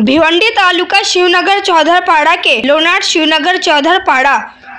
भिवंडी तालुका शिवनगर चौधरपाड़ा के लोनार शिवनगर चौधरपाड़ा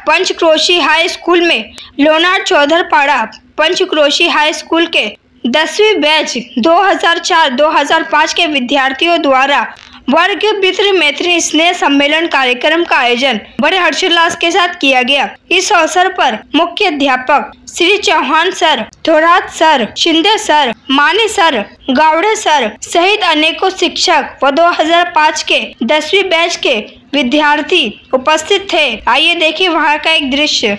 पंचक्रोशी हाई school में लोनार चौधरपाड़ा पंचक्रोशी हाई school के 10वीं batch 2004-2005 के विद्यार्थियों द्वारा वर्ग मित्र मैत्री स्नेह सम्मेलन कार्यक्रम का आयोजन बड़े हर्षोल्लास के साथ किया गया। इस अवसर पर मुख्य अध्यापक Shri Chauhan sir, Thorat sir, Shinde sir, Mane sir, Gawade sir सहित अनेकों शिक्षक व 2005 के 10वीं बैच के विद्यार्थी उपस्थित थे। आइए देखिए वहाँ का एक दृश्य।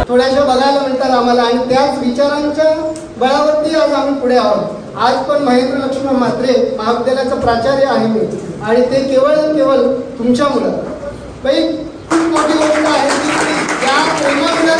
थोड्याशा बघायला मिळतात आम्हाला आणि त्याच विचारांच्या बळावरती आज आम्ही पुढे आहोत। आज पण महेंद्र लक्ष्मण म्हात्रे महाविद्यालयाचा प्राचार्य आहे मी आणि ते केवळ तुमच्यामुळे बाई खूप मोठी गोष्ट आहे की या प्रेमामुळे।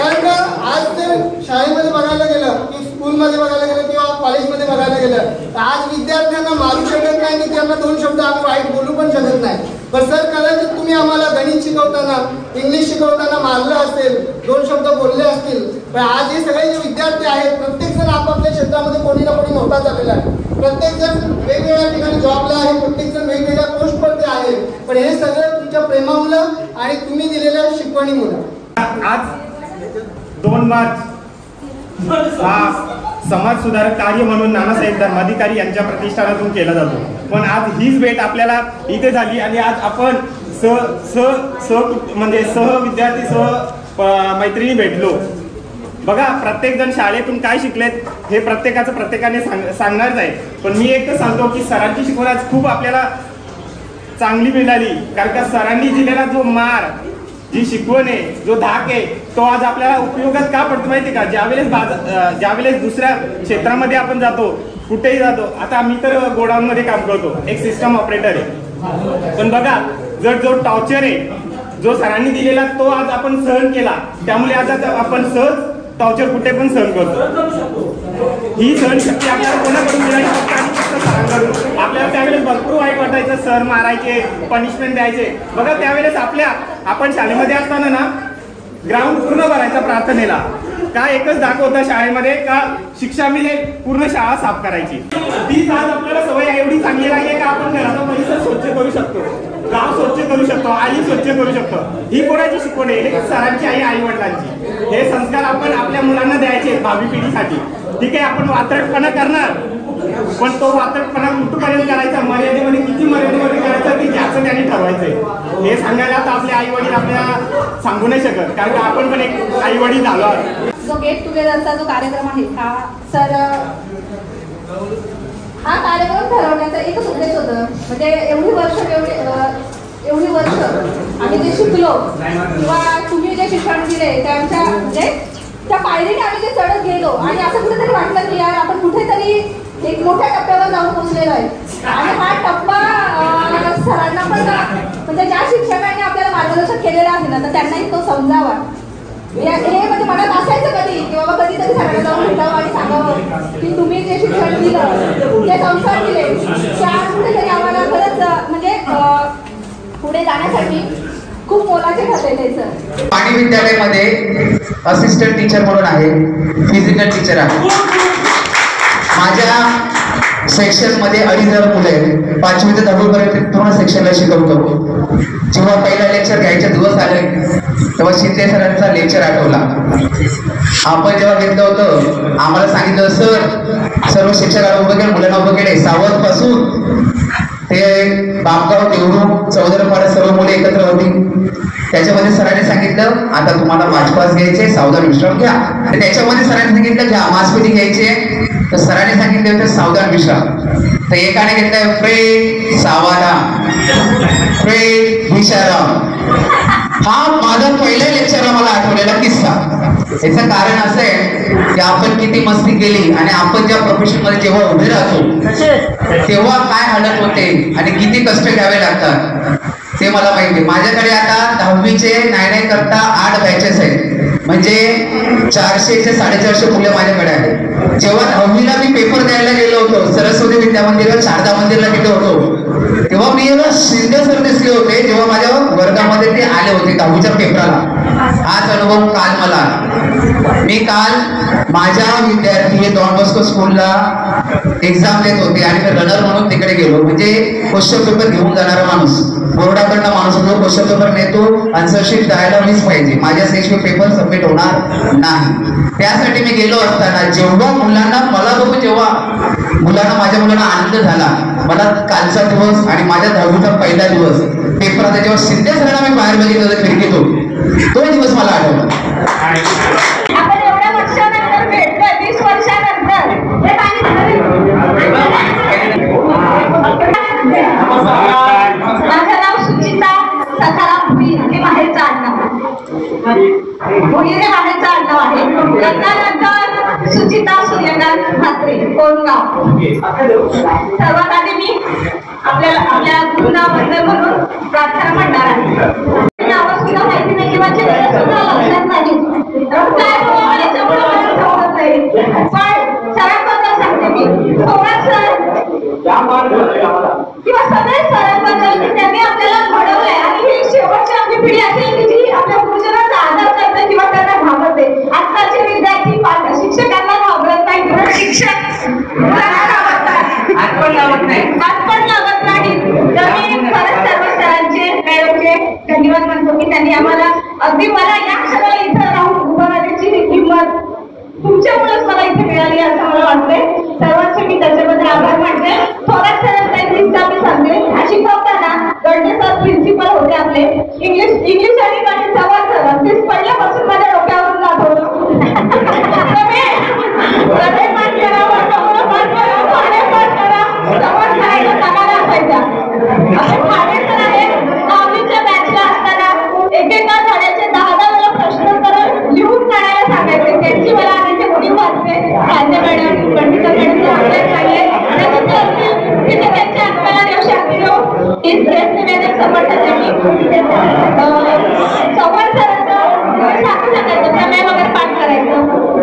कारण का आज ते शाळेमध्ये बघायला गेलं की स्कूलमध्ये बघायला गेलं किंवा कॉलेजमध्ये बघायला गेलं तर आज विद्यार्थ्यांना मारू शकत नाही की त्यांना दोन शब्द आम्ही वाईट बोलू पण शकत नाही। पण सर कदाचित तुम्ही आम्हाला गणित शिकवताना इंग्लिश शिकवताना मारलं असेल, दोन शब्द बोलले असतील, पण आज हे सगळे जे विद्यार्थी आहेत प्रत्येक जण आपापल्या क्षेत्रामध्ये कोणी ना कोणी मोठा झालेला आहे। प्रत्येक जण वेगवेगळ्या ठिकाणी जॉबला आहे, प्रत्येक जण वेगवेगळ्या पोस्टवरती आहे, पण हे सगळं तुमच्या प्रेमामुळे आणि तुम्ही दिलेल्या शिकवणीमुळे। आज 2 मार्च हा समाज सुधारक कार्य म्हणून नानासाहेब धर्माधिकारी यांच्या प्रतिष्ठानातून केला जातो। पण आज हीच भेट आपल्याला इथे झाली आणि आज आपण म्हणजे विद्यार्थी मैत्रिणी भेटलो। बघा प्रत्येक जण शाळेतून काय शिकलेत हे प्रत्येकाने सांगणारच आहे, पण मी एक तर सांगतो की सरांची शिकवण आज खूप आपल्याला चांगली मिळाली। कारण का सरांनी दिलेला जो मार, जी शिकवण आहे, जो धाक आहे, तो आज आपल्याला उपयोगात का पडतो माहिती का? ज्यावेळेस दुसऱ्या क्षेत्रामध्ये आपण जातो, कुठेही जातो, आता मी तर गोडाऊन मध्ये काम करतो, एक सिस्टम ऑपरेटर आहे, पण बघा जर जो टॉर्चर आहे, जो सरांनी दिलेला तो आज आपण सहन केला, त्यामुळे आज आपण सहज टॉर्चर कुठे पण सहन करतो। ही सहनशक्ती आपल्याला कोणाकडून मिळाली? सरांकडून। आपल्याला त्यावेळेस भरपूर वाईट वाटायचं, सर मारायचे, पनिशमेंट द्यायचे। बघा त्यावेळेस आपण शाळेमध्ये असताना ना ग्राउंड पूर्ण भरायचा प्रार्थनेला, का एकच दाखव होता शाळेमध्ये का शिक्षा मिळेल, पूर्ण शाळा साफ करायची। तीच आज आपल्याला सवय एवढी चांगली लागली का आपण घराचा परिसर स्वच्छ करू शकतो, गाव स्वच्छ करू शकतो, आई स्वच्छ करू शकतो। ही कोणाची शिकवण आहे? हे सरांची आई वडिलांची। हे संस्कार आपण आपल्या मुलांना द्यायचे भावी पिढीसाठी। ठीक आहे, आपण वात्रटपणा करणार, पण तो वात्रटपणा कुठपर्यंत करायचा, मर्यादेमध्ये किती मर्यादेमध्ये करायचा ते ज्याचं त्याने ठरवायचंय। हे सांगायला तर आपले आई वडील आपल्याला सांगू नाही शकत, कारण आपण पण एक आई वडील झालो आहोत। जो गेट टुगेदरचा जो कार्यक्रम आहे हा कार्यक्रम ठरवण्याचा एकच उद्देश होता, म्हणजे एवढी वर्ष आम्ही जे शिकलो किंवा तुम्ही जे शिक्षण दिले त्यांच्या म्हणजे त्या पायरीने आम्ही ते चढत गेलो आणि असं कुठेतरी वाटलं की यार आपण कुठेतरी एक मोठ्या टप्प्यावर जाऊन पोहोचलेलो आहे। आणि हा टप्पा सरांना पण म्हणजे ज्या शिक्षकांनी आपल्याला मार्गदर्शन केलेलं आहे ना, तर त्यांनाही तो समजावा। हे म्हणजे मनात असायचं कधी की बाबा कधीतरी सरांना जाऊन भेटावं आणि सांगावं की तुम्ही जे शिक्षण दिलं, जे संस्कार दिले, त्या कुठेतरी आम्हाला खरंच म्हणजे पुढे जाण्यासाठी खूप मोलाचे ठरलेले सर। पाणी विद्यालयामध्ये असिस्टंट टीचर म्हणून आहे, फिजिकल टीचर आहे। माझ्या सेक्शन मध्ये 2,500 मुलं आहेत, 5वी ते 10वी पर्यंत पूर्ण सेक्शनला शिकवतो। जेव्हा पहिला लेक्चर घ्यायचे दिवस आले तेव्हा शिंदे सरांचा लेक्चर आठवला। आपण जेव्हा घेतलं होतं आम्हाला सांगितलं सर सर्व शिक्षकांना उभं केलं, मुलांना उभं केले, सावध पासून ते बापगाव, देवरूख, चौधरपाडा सर्व मुले एकत्र होती। त्याच्यामध्ये सरांनी सांगितलं आता तुम्हाला माचपास घ्यायचे, सावधान विश्राम घ्या। आणि त्याच्यामध्ये सरांनी सांगितलं घ्या मासपेटी घ्यायचे, तर सरांनी सांगितले होते सावधान विश्राम। तर एकाने घेतलंय फ्रेंड सावधान, फ्रेंड विश्राम, हा माझा पहिल्या लेक्चरला मला आठवलेला किस्सा. याचं कारण असं आहे की आपण किती मस्ती केली आणि आपण ज्या प्रोफेशन मध्ये जेव्हा उभे राहतो तेव्हा काय हालत होते आणि किती कष्ट घ्यावे लागतात ते मला माहिती आहे. माझ्याकडे आता 10वीचे नाही करता 8 बॅचेस आहेत, म्हणजे 400 ते 450 मुले माझ्याकडे आहेत. जेव्हा 10वीला मी पेपर द्यायला गेलो होतो सरस्वती विद्या मंदिरला, शारदा मंदिरला गेलो होतो, तेव्हा मी शिंदे सर दिसले होते. जेव्हा माझ्या वर्गामध्ये ते आले होते 10वीच्या पेपराला. हाच अनुभव काल मला आला. मी काल माझ्या विद्यार्थी डॉन बॉस्को स्कूलला एक्झाम देत होते आणि मी रनर म्हणून तिकडे गेलो. म्हणजे क्वेश्चन पेपर घेऊन जाणारा माणूस, बोर्डाकडनं माणूस जो क्वेश्चन पेपर नेतो, आन्सरशीट द्यायला मीच पाहिजे, माझ्या सेक्शन पेपर सबमिट होणार नाही. त्यासाठी मी गेलो असताना जेव्हा मुलांना मला बघून जेव्हा माझ्या मुलांना आनंद झाला, मला कालचा दिवस आणि माझ्या 10वीचा पहिला दिवस पेपराचा जेव्हा शिंदे सरांना मी बाहेर बघितलं होतं खिडकीतून, तो दिवस मला आठवला. आपण एवढ्या वर्षानंतर भेटलोय, 20 वर्षानंतर. माझं नाव सुचिता सखाराम भुईर, हे बाहेरचं आडनाव. भुईर हे बाहेरचं आडनाव आहे. लग्नानंतर सुचिता सूर्यकांत म्हात्रे, कोणगाव. सर्वात आधी मी आपल्या गुरुनाबद्दल म्हणून प्रार्थना म्हणणार आहे. नावं सुद्धा माहिती नाही किंवा चेहरा सुद्धा लक्षात नाही, काय बोलावं याच्यामुळे मला समजत नाही. पण सरांबद्दल सांगते मी. थोडा सर किंवा सगळे सरांबद्दल की त्यांनी आपल्याला घडवलंय आणि ही शेवटची आपली पिढी असेल की जी आपल्या गुरुजनांचा आदर करते किंवा त्यांना घाबरते. आजकालचे विद्यार्थी शिक्षकांना घाबरत नाही किंवा शिक्षक हातपण लावत नाही. तर मी खरंच सर्व सरांचे मॅडमचे धन्यवाद म्हणतो की त्यांनी आम्हाला अगदी मला या क्षणाला इथं राहून उभं राहण्याची हिंमत तुमच्यामुळेच मला इथे मिळाली असं मला वाटतंय. सर्वांचे मी त्याच्याबद्दल आभार मानते. थोरात सरांचा एक किस्सा मी सांगते. शिकवताना गणते सर प्रिन्सिपल होते आपले. इंग्लिश आणि गणित संवाद सर ते पहिल्यापासून माझ्या डोक्यावरून जात होतं. एकेका धड्याचे 10 वेळा प्रश्नोत्तर लिहून काढायला सांगायचे. त्यांची मला आधीचे मुली वाचते खांदे मॅडम, पंडिता मॅडम त्यांच्या आपल्याला देऊ शकतो की श्रेष्ठ निवेदक समर्थांसाठी संवाद सांगू शकायचं, प्रमेय वगैरे पाठ करायचं.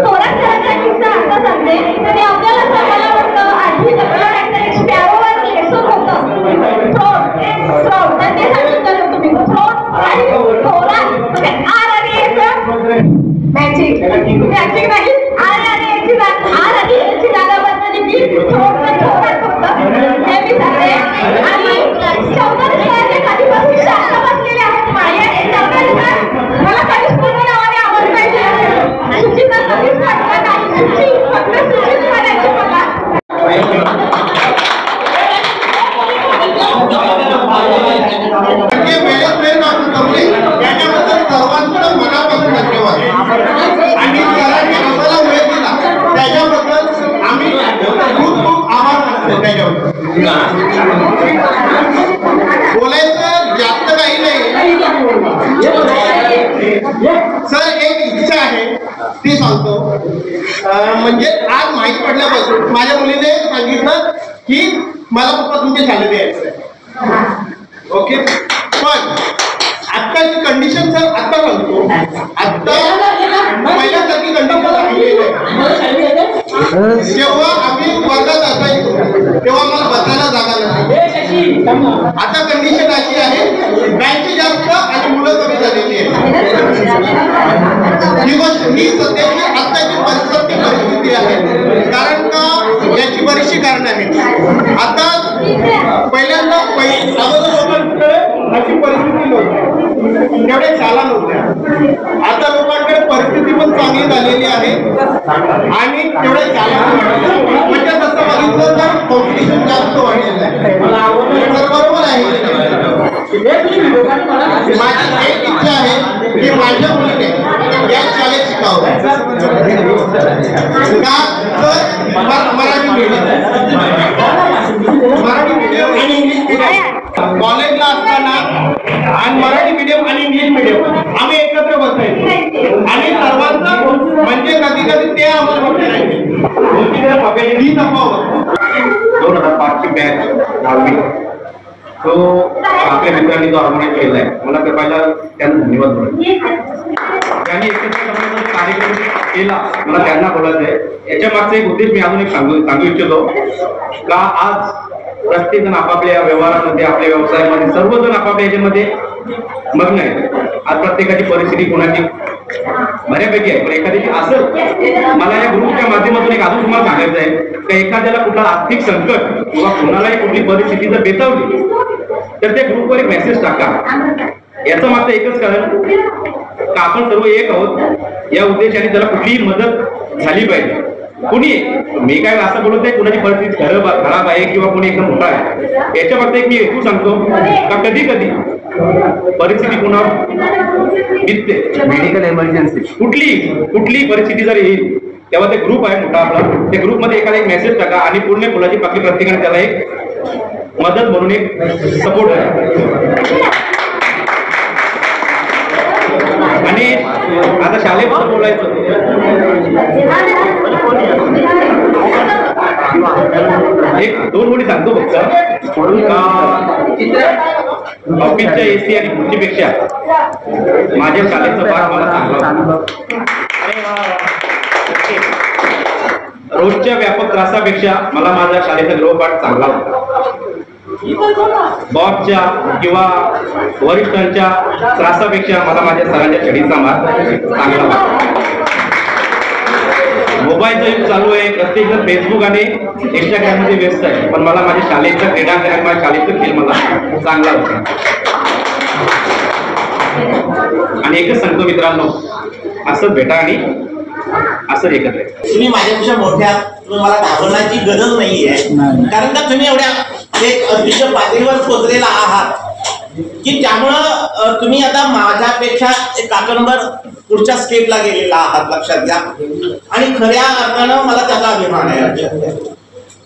थोरात सरांचा किस्सा असा सांगते आणि आपल्याला मला वाटतं 8वी नंतर एक स्पॅरोवर लेसन होतं थ्रोट, तर ते सांगितलं होतं तुम्ही थ्रोट आणि थोरात म्हणजे आर आणि एचं मॅचिंग नाही. आर आणि एची जागा बदलली की थोरात होतं हे मी सांगते. आणि चौधरी सरांचे कधीपासून शाळा बसलेले आहेत माझ्या चौधरी सर मला कधीच पूर्ण नावाने आवड पाहिजे. सुचिता कधीच म्हटलं नाही, फक्त सुचित म्हणायची मला. त्याच्याबद्दल सर्वांचं मनापासून धन्यवाद. आणि सरांनी आम्हाला वेळ दिला त्याच्याबद्दल आम्ही खूप खूप आभार मानतो. त्याच्याबद्दल बोलायचं जास्त काही नाही. सर एक इच्छा आहे ती सांगतो. म्हणजे आज माहिती पडल्यापासून माझ्या मुलीने सांगितलं की मला पप्पा तुमची सॅलरी आहे. ओके, पण आत्ताची कंडिशन सर आत्ता सांगतो, आत्ता पहिल्यासारखी कंडिशन राहिलेली आहे. जेव्हा आम्ही वर्गात असायचो तेव्हा मला बसायला जागा नसायची. आता कंडिशन अशी आहे बँक जास्त आणि मुलं कमी झालेली आहे. ही गोष्ट ही सध्याची आत्ताची परिस्थिती आहे. कारण का याची बरीचशी कारणं आहेत. आता पहिल्यांदा अगोदर लोकांकडे अशी परिस्थिती नव्हती, तेवढ्या शाळा नव्हत्या. आता लोकांकडे परिस्थिती पण चांगली झालेली आहे आणि तेवढ्या शाळा म्हणजे तसं बघितलं तर कॉम्पिटिशन जास्त वाढलेलं आहे. बरोबर आहे. माझी एक इच्छा आहे की माझ्या मुलीने या शाळेत शिकावं का तर मराठी मीडियम आणि इंग्लिश मीडियम कॉलेजला असताना आणि मराठी मीडियम आणि इंग्लिश मीडियम आम्ही एकत्र बसायचो आणि सर्वांचं म्हणजे कधी कधी ते आम्हाला बघायचे ही तफावत 2005ची बॅच 10वी तो आपल्या मित्रांनी जो ऑर्गनाईज केलाय मला पहिला त्यांना धन्यवाद बोलायचे. त्यांनी एकत्र कार्यक्रम केला मला त्यांना बोलायचंय. याच्या मागचा एक उद्देश मी अजून एक सांगू इच्छितो का आज प्रत्येक जण आपापल्या व्यवहारामध्ये आपल्या व्यवसायामध्ये सर्वजण आपापल्या याच्यामध्ये मग्न आहेत. आज प्रत्येकाची परिस्थिती कोणाची बऱ्यापैकी आहे पण एखाद्याची असं मला या ग्रुपच्या माध्यमातून एक अजून तुम्हाला सांगायचं आहे की एखाद्याला कुठला आर्थिक संकट किंवा कोणालाही कुठली परिस्थिती जर बेतावली तर त्या ग्रुपवर एक मेसेज टाका. याचं मात्र एकच कारण का आपण सर्व एक आहोत या उद्देशाने त्याला कुठलीही मदत झाली पाहिजे. कुणी मी काय असं बोलत नाही कुणाची परिस्थिती खराब आहे किंवा कोणी एकदम मोठा आहे. याच्या मागचा एक मी हेतू सांगतो का कधी कधी परिस्थिती कोणावर दिसते मेडिकल इमर्जन्सी कुठली परिस्थिती जर येईल तेव्हा ते ग्रुप आहे मोठा आपला त्या ग्रुपमध्ये एखादा एक मेसेज टाका आणि पूर्ण फुलाची पाकळी प्रत्येकाने त्याला एक मदत म्हणून एक सपोर्ट आहे. आणि आता शाळेबद्दल बोलायचं एक 2 गोष्टी सांगतो फक्त ऑफिसच्या एसी आणि खुर्चीपेक्षा माझ्या शाळेचा भाग मला चांगला रोजच्या व्यापक त्रासापेक्षा मला माझ्या शाळेचा गृहपाठ चांगला होता. बॉसच्या किंवा वरिष्ठांच्या त्रासापेक्षा मला माझ्या सरांच्या छडीचा मार चांगला होता. मोबाईलचं युग चालू आहे प्रत्येक जण फेसबुक आणि इंस्टाग्राम मध्ये व्यस्त आहे पण मला माझ्या शाळेचा क्रीडांगण आणि माझ्या शाळेचा खेळ मला चांगला होता. आणि एकच सांगतो मित्रांनो असं भेटा आणि असं एकत्र आहे. तुम्ही माझ्यापेक्षा मोठ्या तुम्हाला घाबरण्याची गरज नाहीये कारण का तुम्ही एवढ्या एक अतिशय पातळीवर पोचलेला आहात की त्यामुळं तुम्ही आता माझ्यापेक्षा एक नंबर पुढच्या स्टेपला गेलेला आहात लक्षात घ्या. आणि खऱ्या अर्थानं मला त्याचा अभिमान आहे.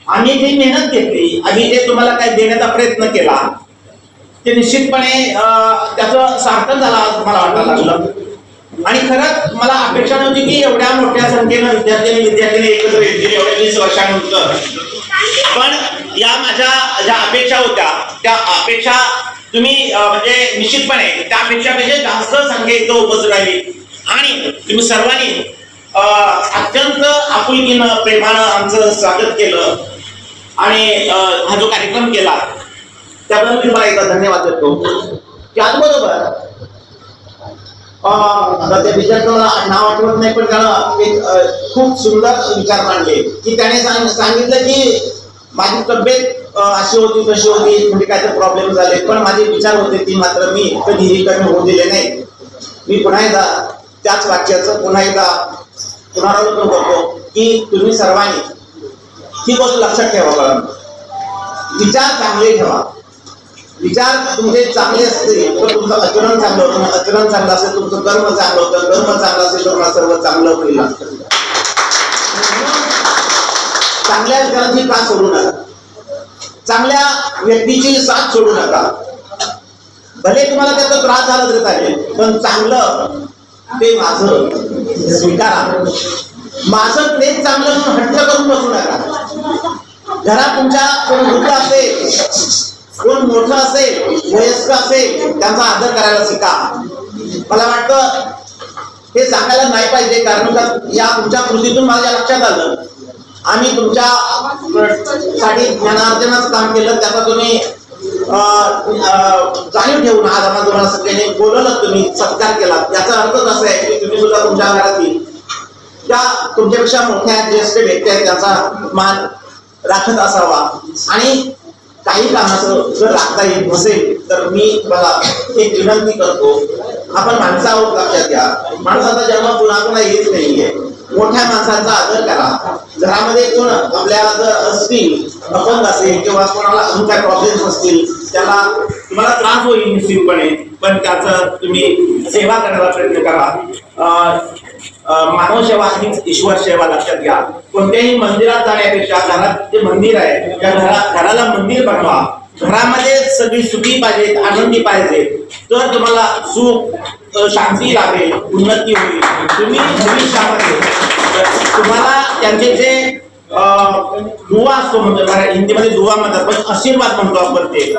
आम्ही जी मेहनत घेतली आम्ही जे तुम्हाला काही देण्याचा प्रयत्न केला ते निश्चितपणे त्याचं सार्थक झालं असं मला वाटायला लागलं. आणि खरंच मला अपेक्षा नव्हती की एवढ्या मोठ्या संख्येनं विद्यार्थी एकत्र येतील एवढ्या 20 वर्षानंतर. पण या माझ्या ज्या अपेक्षा होत्या त्या अपेक्षा तुम्ही म्हणजे निश्चितपणे त्या अपेक्षापेक्षा जास्त संख्या इथं उपस्थित राहिली आणि तुम्ही सर्वांनी अत्यंत आपुलकीनं प्रेमानं आमचं स्वागत केलं आणि हा जो कार्यक्रम केला त्याबद्दल मी मला एकदा धन्यवाद देतो. त्याचबरोबर आता त्या विद्यार्थ्याला नाव आठवत नाही पण त्याला एक खूप सुंदर विचार मांडले की त्याने सांगितलं की माझी तब्येत अशी होती तशी होती म्हणजे काय तर प्रॉब्लेम झाले पण माझे विचार होते ती मात्र मी कधीही कमी होऊ दिले नाही. मी पुन्हा एकदा त्याच वाक्याचं पुन्हा एकदा पुनरावलोकन करतो की तुम्ही सर्वांनी ही गोष्ट लक्षात ठेवा. कारण विचार चांगले ठेवा. विचार तुमचे चांगले असतील तर तुमचं आचरण चांगलं होतं. आचरण चांगलं असेल तुमचं कर्म चांगलं होतं. कर्म चांगलं असेल तर मला सर्व चांगलं होईल. चांगल्या विचारांची साथ सोडू नका. चांगल्या व्यक्तीची साथ सोडू नका. भले तुम्हाला त्याचा त्रास झाला तरी चालेल पण चांगलं ते माझं स्वीकारा. माझं तेच चांगलं म्हणून हट्ट करून बसू नका. घरात तुमच्या कोण वृद्ध असेल कोण मोठं असेल वयस्क असेल त्यांचा आदर करायला शिका. मला वाटतं हे सांगायला नाही पाहिजे कारण या तुमच्या कृतीतून माझ्या लक्षात आलं आम्ही तुमच्यासाठी ज्ञानार्जनाचं काम केलं त्याचा तुम्ही जाणीव ठेवून आज आम्हाला तुम्हाला सगळ्यांनी बोलवलं तुम्ही सत्कार केला. याचा अर्थ असा आहे की तुम्ही सुद्धा तुमच्या घरातील ज्या तुमच्यापेक्षा मोठ्या ज्येष्ठ व्यक्ती आहेत त्यांचा मान राखत असावा. आणि काही कामाचं जर राखता येत नसेल तर मी मला एक विनंती करतो आपण माणसा आहोत लक्षात घ्या. माणसाचा जन्म पुन्हा पुन्हा येत नाहीये. मोठ्या माणसांचा आदर करा. घरामध्ये कोण आपल्या जर असतील अपंग असेल किंवा कोणाला अजून काय प्रॉब्लेम्स असतील त्याला तुम्हाला त्रास होईल निश्चितपणे पण त्याचं तुम्ही सेवा करायला प्रयत्न करा. मानव सेवा हीच ईश्वर सेवा लक्षात घ्या. कोणत्याही मंदिरात जाण्यापेक्षा घरात जे मंदिर आहे त्या घराला मंदिर बनवा. घरामध्ये सगळी सुखी पाहिजेत, आनंदी पाहिजे, तर तुम्हाला सुख शांती लाभेल, उन्नती होईल. तुम्ही भविष्यामध्ये तुम्हाला त्यांचे जे दुवा असतो म्हणतो, हिंदीमध्ये दुवा म्हणतात, पण आशीर्वाद म्हणतो आपण, ते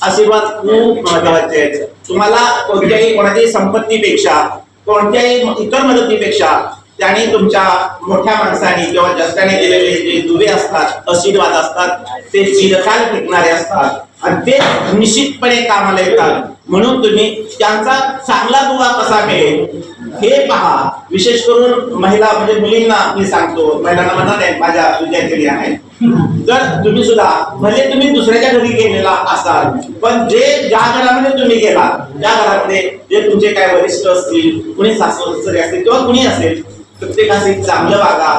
आशीर्वाद खूप महत्वाचे आहेत. तुम्हाला कोणत्याही कोणाच्याही संपत्तीपेक्षा, कोणत्याही इतर मदतीपेक्षा त्याने तुमच्या मोठ्या माणसाने किंवा ज्येष्ठाने दिलेले जे दुवे असतात, आशीर्वाद असतात, ते चिरकाल टिकणारे असतात आणि ते निश्चितपणे कामाला येतात. म्हणून तुम्ही त्यांचा चांगला दुवा कसा मिळेल हे पहा. विशेष करून महिला म्हणजे मुलींना मी सांगतो, महिलांना म्हणणार नाही, माझ्या विद्यार्थी आहेत, तर तुम्ही सुद्धा भले तुम्ही दुसऱ्याच्या घरी गेलेला असाल, पण ज्या घरामध्ये तुम्ही गेला त्या घरामध्ये जे तुमचे काय वरिष्ठ असतील, कुणी सासू सासरे असतील किंवा कुणी असेल, प्रत्येकाचे चांगलं वागा.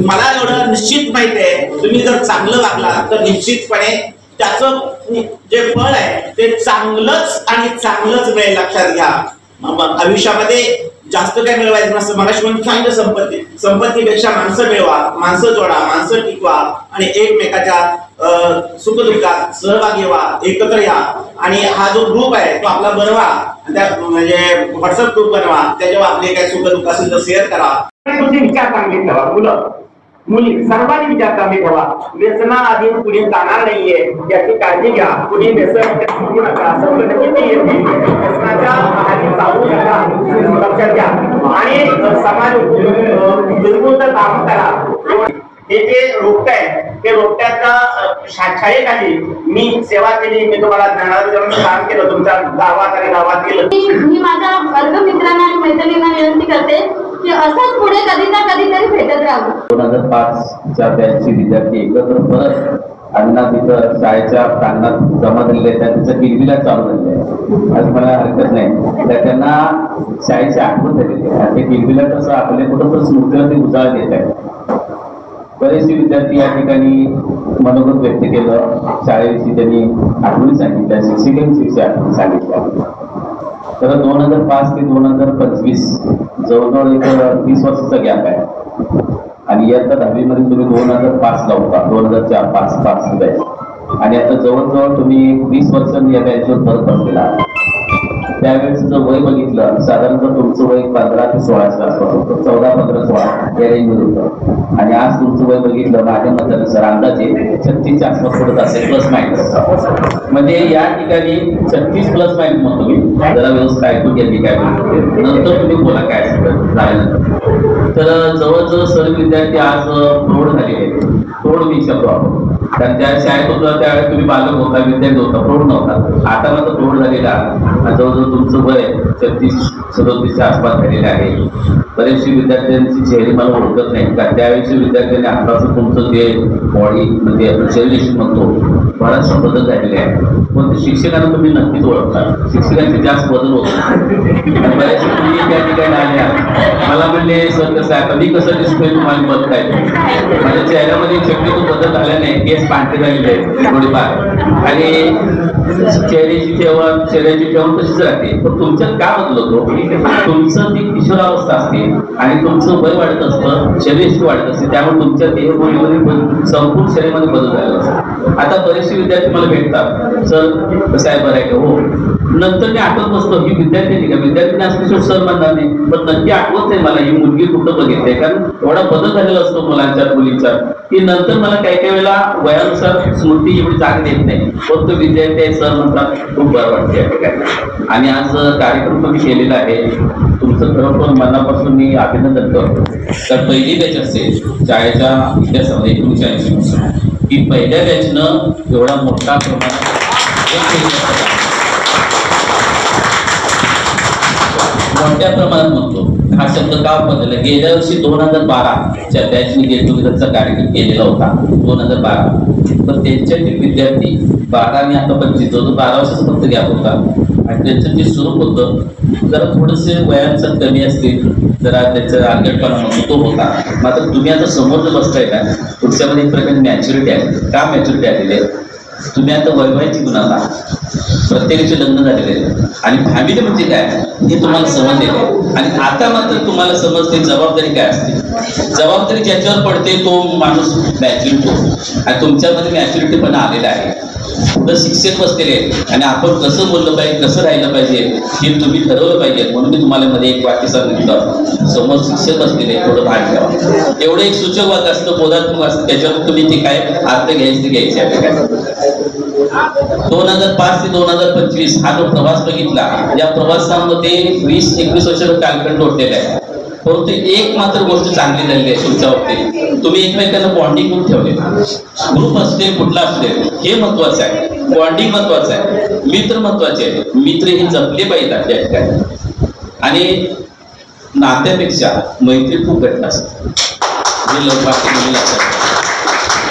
मला एवढं निश्चित माहिती आहे, तुम्ही जर चांगलं वागला तर निश्चितपणे त्याचं जे फळ आहे ते चांगलंच आणि चांगलंच मिळेल. लक्षात घ्या, आयुष्यामध्ये जास्त काय मिळवायचं नसतं. मगाशी म्हणून सांगितलं, संपत्तीपेक्षा माणसं मिळवा, माणसं जोडा, माणसं टिकवा आणि एकमेकाच्या सुखदुःखात सहभागी व्हा, एकत्र या. आणि हा जो ग्रुप आहे तो आपला बनवा, त्या म्हणजे व्हॉट्सअप ग्रुप बनवा, त्याच्यावर आपले काय सुखदुःख असेल तर शेअर करा. विचार चांगले ठेवा, मुलं मुली सर्वांनी विचार चांगले ठेवा. व्यसना आधी कुणी जाणार नाहीये याची काळजी घ्या. कुणी व्यसन करू नका, व्यसनाच्या आधी जाऊ नका, लक्षात घ्या. आणि समाज बिलकुल काम करा. हे जे रोगट आहे ते रोगट्याच्या छायेखाली मी सेवा केली, मी तुम्हाला ज्ञानार्जन काम केलं तुमच्या गावात आणि गावात केलं. मी माझ्या वर्गमित्रांना आणि मैत्रिणींना विनंती करते की असंच पुढे कधी ना कधीतरी भेटत राहू. 2005च्या बॅचचे विद्यार्थी एकत्र परत अण्णा तिथं शाळेच्या प्रांगणात जमा झालेले आहेत, तिचं किलबिला चालू झालेलं आहे. आज मला हरकत नाही, तर त्यांना शाळेची आठवण झालेली आहे. ते किलबिला कसं आपल्या कुठं पण स्मृतीला ते उजाळ देत आहे. बरेचसे विद्यार्थी या ठिकाणी मनोगत व्यक्त केलं, शाळेविषयी त्यांनी आठवणी सांगितल्या, शिक्षकांविषयी आठवणी सांगितल्या. तर 2005 ते 2025 जवळजवळ एक 20 वर्षाचा गॅप आहे. आणि इयत्ता 10वी मध्ये तुम्ही 2005 ला होता, 2004-5 बॅच, आणि आता जवळजवळ तुम्ही 20 वर्षांनी या बॅचवर परत बसलेला आहे. त्यावेळेस जर वय बघितलं, साधारणतः तुमचं वय 15 ते 16च्या आसपास होतं, 14-15-16 या रेंजमध्ये होतं. आणि आज तुमचं वय बघितलं माझ्या मतानुसार अंदाजे 36च्या आसपास पडत असेल, प्लस मायनस. म्हणजे या ठिकाणी 36 प्लस मायनस म्हणतो मी, जरा व्यवस्थित ऐकून घ्या मी काय बोलतो, नंतर तुम्ही बोला काय असेल झाल्यानंतर. तर जवळजवळ सर्व विद्यार्थी आज प्रौढ झालेले आहेत. प्रौढ मी शकतो आपण, कारण त्या शाळेत होता त्यावेळेस तुम्ही बालक होता, विद्यार्थी होता, प्रौढ नव्हता. आता मात्र प्रौढ झालेला, जवळजवळ तुमचं वय 36-37च्या आसपास झालेलं आहे. बरेचसे विद्यार्थ्यांची चेहरे मला ओळखत नाही, कारण त्यावेळेस विद्यार्थ्यांनी आताचं तुमचं जे बॉडी म्हणजे शरीर म्हणतो बराचसा बदल झालेले आहे. पण शिक्षकांना तुम्ही नक्कीच ओळखता, शिक्षकांचे जास्त बदल होतो. बऱ्याचशा मुली त्या ठिकाणी आल्या, मला म्हणले सर कसं आहे, मी कसं दिसतोय तुम्हाला बघताय, माझ्या चेहऱ्यामध्ये शक्यतो बदल झाला नाही, केस पांढरे झालेले आहेत थोडीफार, आणि चेहऱ्याची ठेवण तशीच राहते. पण तुमच्यात काय बदलतो, तुमचं ती किशोरावस्था असते आणि तुमचं वय वाढत असतं, शरीर वाढत असते, त्यामुळे तुमच्या देहबोलीमध्ये संपूर्ण शरीरामध्ये बदल झालेला असतो. आता बरेचसे विद्यार्थी मला भेटतात, सर कसं आहे बरं आहे का, हो. नंतर मी आठवत बसतो ही विद्यार्थी का, विद्यार्थी असल्याशिवाय सर म्हणणार नाही, पण नक्की आठवत नाही मला ही मुलगी कुठं बघितली, कारण एवढा बदल झालेला असतो मुलांच्या मुलींचा, की नंतर मला काही काही वेळेला वयानुसार स्मृती एवढी जाग देत नाही. पण तो विद्यार्थी आहे सर म्हणतात, खूप बरं वाटते या ठिकाणी. आणि आज कार्यक्रम तुम्ही केलेला आहे, तुमचं खरोखर मनापासून मी अभिनंदन करतो. तर पहिली बॅच असेल शाळेच्या इतिहासामध्ये 1980 पासून, की पहिल्या बॅचनं एवढा मोठा प्रमाणात मोठ्या प्रमाणात म्हणतो हा शब्द का बदलला. गेल्या वर्षी 2012च्या बॅचने गेट टुगेदरचा कार्यक्रम केलेला होता 2012, पण त्यांच्यातील विद्यार्थी 12 आणि आता 25 जो 12 वर्षाचा फक्त गॅप होता. आणि त्यांचं जे स्वरूप होतं जरा थोडेसे वयानुसार कमी असतील, जरा त्याचा आगळपणा म्हणतो तो होता. मात्र तुम्ही आता समोर जर बसताय का, तुमच्यामध्ये एक प्रकारची मॅच्युरिटी आहे. का मॅच्युरिटी आलेली आहे, तुम्ही आता वैवाहिक गुणाला प्रत्येकाचे लग्न झालेले आहे आणि फॅमिली म्हणजे काय हे तुम्हाला समजलेलं आहे. आणि आता मात्र तुम्हाला समजते जबाबदारी काय असते. जबाबदारी ज्याच्यावर पडते तो माणूस मॅच्युरिटी होतो आणि तुमच्यामध्ये मॅच्युरिटीपणा आलेला आहे. पुढे शिक्षक बसलेले आहेत आणि आपण कसं बोललं पाहिजे, कसं राहिलं पाहिजे हे तुम्ही ठरवलं पाहिजे. म्हणून मी तुम्हाला मध्ये एक वाक्य सांगितलं, समोर शिक्षक बसलेले थोडं भान ठेवा. एवढं एक सूचक वाक्य असतं, बोधात्मक असतं, त्याच्यावर तुम्ही ते काय अर्थ घ्यायचे घ्यायचे आहे. 2005 ते 2025 हा जो प्रवास बघितला, या प्रवासामध्ये 20-21 वर्ष कालखंड लोटलेला आहे. परंतु एक मात्र गोष्ट चांगली झालेली आहे तुमच्या बाबतीत, तुम्ही एकमेकांना बॉन्डिंग करून ठेवले. ग्रुप असते कुठला असते हे महत्वाचं आहे, बॉन्डिंग महत्वाचं आहे, मित्र महत्वाचे आहे. मित्र हे जपले पाहिजेत त्या ठिकाणी. आणि नात्यापेक्षा मैत्री खूप घट्ट असते हे लक्षात.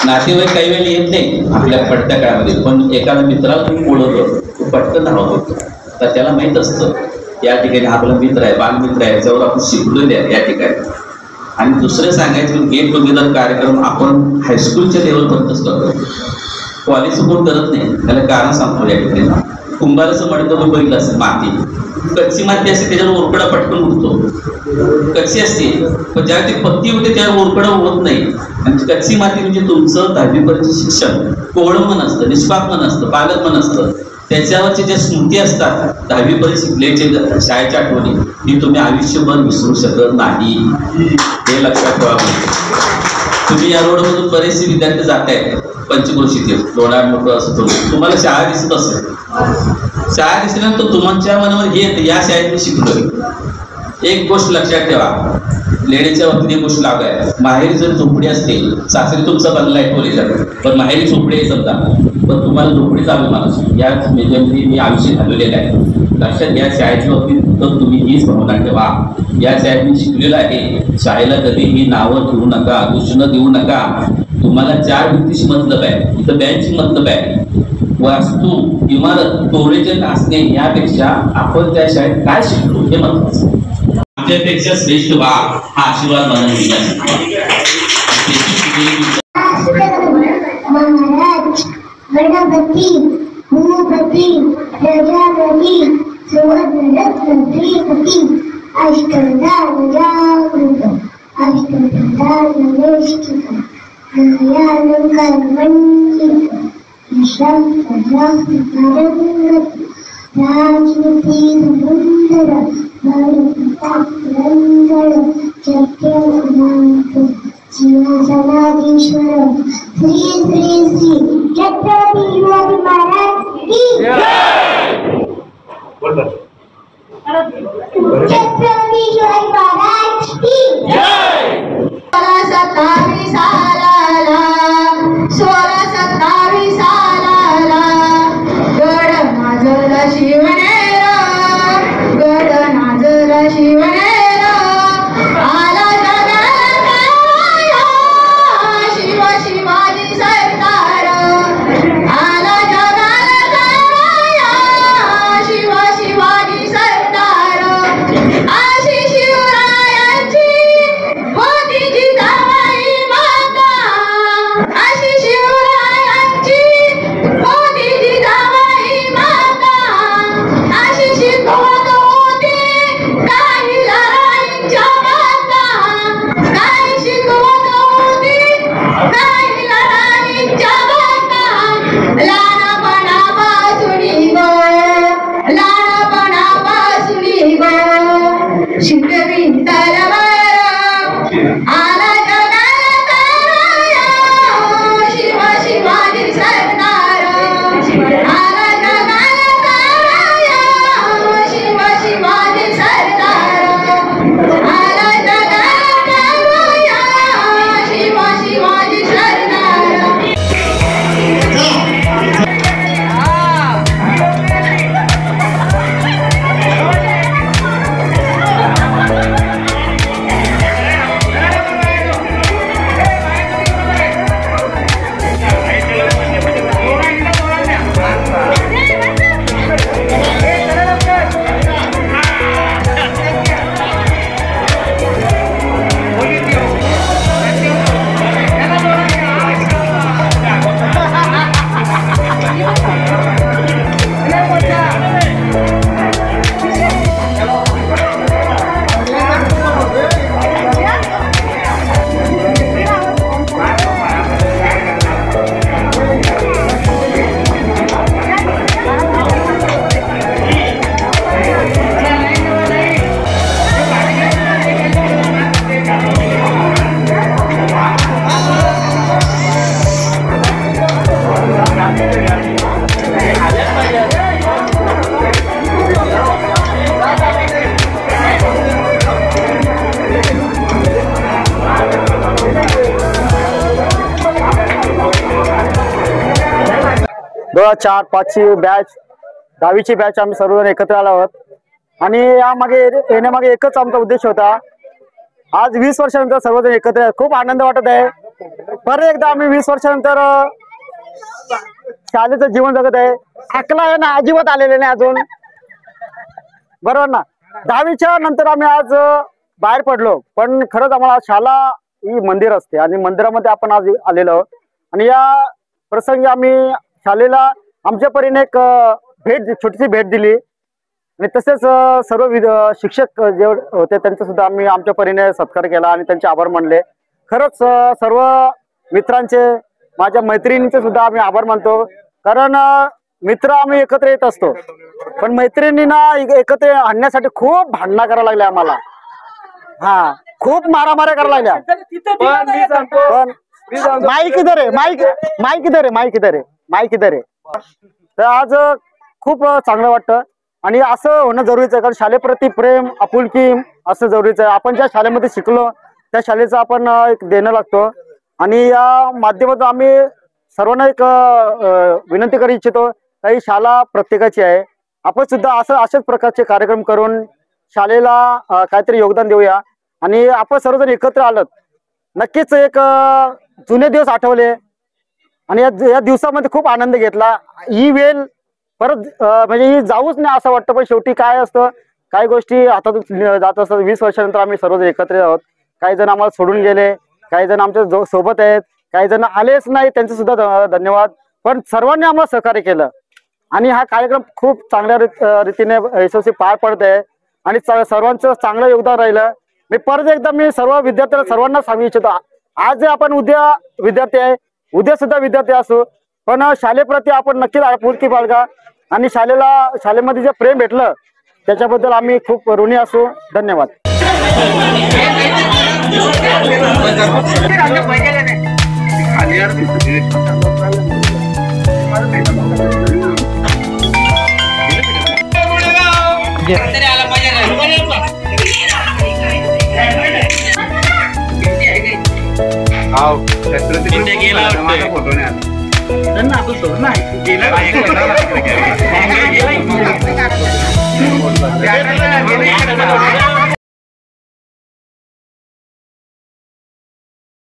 नातेवाईक काही वेळेला येत नाही आपल्या पडत्या काळामध्ये, पण एखादा मित्राला तुम्ही बोलवलं पटकन धावतो तर त्याला माहीत असतं या ठिकाणी आपला मित्र आहे, बालमित्र आहे, ज्यावर आपण शिकलेले आहे या ठिकाणी. आणि दुसरं सांगायचं, गेट टुगेदर कार्यक्रम आपण हायस्कूलच्या लेवलपर्यंतच करतो, कॉलेज कोण करत नाही. त्याला कारण सांगतो या ठिकाणी. कुंभाराचं म्हणतो मी बघितलं असेल, माती कच्ची माती असते त्याच्यावर उरकडा पटकन उडतो, कच्ची असते, पण ज्या ती पक्की होते त्यावर उरकडा होत नाही. आणि कच्ची माती म्हणजे तुमचं 10वीपर्यंत शिक्षण कोवळं मन असतं, निष्पाप मन असतं, पालक मन असतं. त्याच्यावरचे ज्या स्मृती असतात 10वीपर्यंत शिकल्याचे शाळेच्या आठवणी, ही तुम्ही आयुष्यभर विसरू शकत नाही, हे लक्षात ठेवा. तुम्ही या रोडमधून बरेचसे विद्यार्थी जात आहेत पंचक्रोशीतील लोणार मोठं असतो, तुम्हाला शाळा दिसत असेल. शाळा दिसल्यानंतर तुमच्या मनावर हे येतं, या शाळेत मी शिकलोय. एक गोष्ट लक्षात ठेवा, लेडीच्या बाबतीत एक गोष्ट लागू आहे. माहेरी जर झोपडी असते, सासरी तुमचा बंगला आहे पोलिसात, पण माहेरी झोपडी आहे समजा, पण तुम्हाला झोपडीचा अभिमान असतो. या मीडियममध्ये मी आयुष्य घालवलेलं आहे. लक्षात या शाळेच्या बाबतीत तर तुम्ही हीच भावना ठेवा, या शाळेत मी शिकलेलं आहे. शाळेला कधीही नावं ठेवू नका, दूषणं देऊ नका. तुम्हाला 4 भिंतीशी मतलब आहे, इथं बँकची मतलब आहे. वास्तू इमारत टोरेजन असणे यापेक्षा आपण त्या शाळेत काय शिकलो हे महत्वाचं. आपल्यापेक्षा श्रेष्ठ व्हा हा आशीर्वाद मला महाराज गणपती भूपती प्रजापती सुवर्णरत्नपती अष्टदान जागृत अष्टदानवेष्टित दयालंकारमण्डित राजनीती सुंदर सिंहासनाधीश्वर श्री श्री श्री छत्रपती शिवाजी महाराज की छत्रपती शिवाजी महाराज की 1627 सालाला 1627 सालाला गड नाजला शिवनेर, गड नाजला शिवनेर, आला जगाला शिव शिवाजी सरकार, आला जगाला शिव शिवाजी सरकार. अशी शिवरायांची 2004, 5ची बॅच, 10वीची बॅच आम्ही सर्वजण एकत्र आलो आहोत. आणि यामागे येण्यामागे एकच आमचा उद्देश होता. आज 20 वर्षानंतर सर्वजण एकत्र आहेत. खूप आनंद वाटत आहे. परत एकदा आम्ही 20 वर्षानंतर शाळेचं जीवन जगत आहे. अकला आहे ना अजिबात आलेले नाही अजून, बरोबर ना. 10वीच्या नंतर आम्ही आज बाहेर पडलो, पण खरंच आम्हाला शाळा ही मंदिर असते आणि मंदिरामध्ये आपण आज आलेलो आहोत. आणि या प्रसंगी आम्ही शाळेला आमच्या परीने एक छोटीशी भेट दिली आणि तसेच सर्व शिक्षक जे होते त्यांचा सुद्धा आम्ही आमच्या परीने सत्कार केला आणि त्यांचे आभार मानले. खरंच सर्व मित्रांचे, माझ्या मैत्रिणींचे सुद्धा आम्ही आभार मानतो. कारण मित्र आम्ही एकत्र येत असतो, पण मैत्रिणींना एकत्र आणण्यासाठी खूप भांडणं करायला लागल्या आम्हाला. हा, खूप मारामाऱ्या करायला लागल्या. माईक इधर आहे, माईक इधर आहे. तर आज खूप चांगलं वाटतं आणि असं होणं जरुरीचं आहे. कारण शाळेप्रती प्रेम, आपुलकी असं जरुरीचं आहे. आपण ज्या शाळेमध्ये शिकलो त्या शाळेचं आपण एक देणं लागतो. आणि या माध्यमातून आम्ही सर्वांना एक विनंती करू इच्छितो, काही शाळा प्रत्येकाची आहे. आपण सुद्धा अशाच प्रकारचे कार्यक्रम करून शाळेला काहीतरी योगदान देऊया. आणि आपण सर्वजण एकत्र आलोत, नक्कीच एक जुने दिवस आठवले आणि या दिवसामध्ये खूप आनंद घेतला. ही वेळ परत म्हणजे ही जाऊच नाही असं वाटतं, पण शेवटी काय असतं, काही गोष्टी हातातून जात असतात. 20 वर्षानंतर आम्ही सर्वजण एकत्र आहोत. काही जण आम्हाला सोडून गेले, काही जण आमच्या सोबत आहेत, काही जण आलेच नाही, त्यांचे सुद्धा धन्यवाद. पण सर्वांनी आम्हाला सहकार्य केलं आणि हा कार्यक्रम खूप चांगल्या रीतीने यशस्वी पार पडत आहे आणि सर्वांचं चांगलं योगदान राहिलं. मी सर्व विद्यार्थ्यांना सर्वांना सांगू इच्छितो, आज आपण उद्या विद्यार्थी आहे, उद्या सुद्धा विद्यार्थी असू, पण शाळेप्रती आपण नक्कीच आपुलकी बाळगा आणि शाळेमध्ये जे प्रेम भेटलं त्याच्याबद्दल आम्ही खूप ऋणी असू. धन्यवाद. गेला